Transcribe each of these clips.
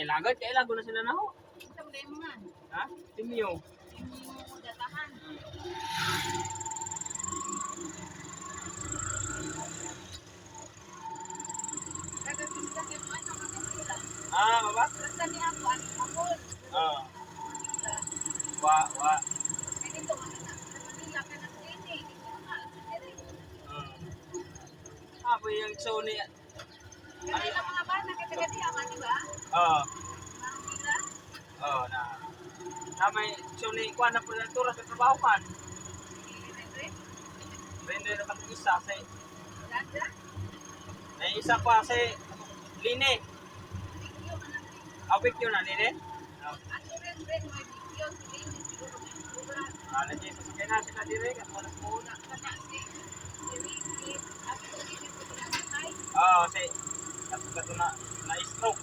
ilagad, kaya ilago na sila na ho. Ito mo dahil mga. Ha? Timyo. Yung datahan. Kagagin mo ano mga sila. Ah, baba? Basta ni ako, ano ako. Ah. Wa. Kaya dito, ano na. Manila ka ng clinic. Dito nga, Ah, po yung Sony. kasi lang mga bata, kasi kagadiyaman, di ba? Oo. Manila. Oo, na may Sony, kuha na po ng turas sa trabaho man. Rende na kami isa sa Ganda. may isa pa sa Line. Awik yun na Line. Ano rin, may video, sige, siguro may sobra. Lagi sa sakay na sila dire kan mo muna. Kasi, si Ricky, ako ko din yung pinatay. Oo, si kato na stroke.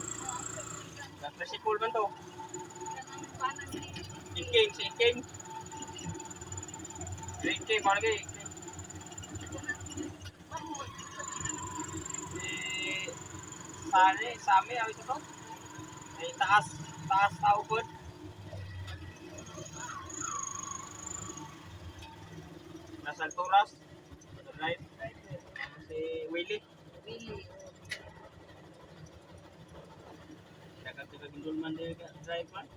Sa principal man to. Kanang panan ni Iking, si Iking. Si Iking, mga lagi. Si Sami, awit ito. Ay taas tao po. Nasa alturas. Right. Si Willie. Willie. Dagat ka gindul man dire ka drive man.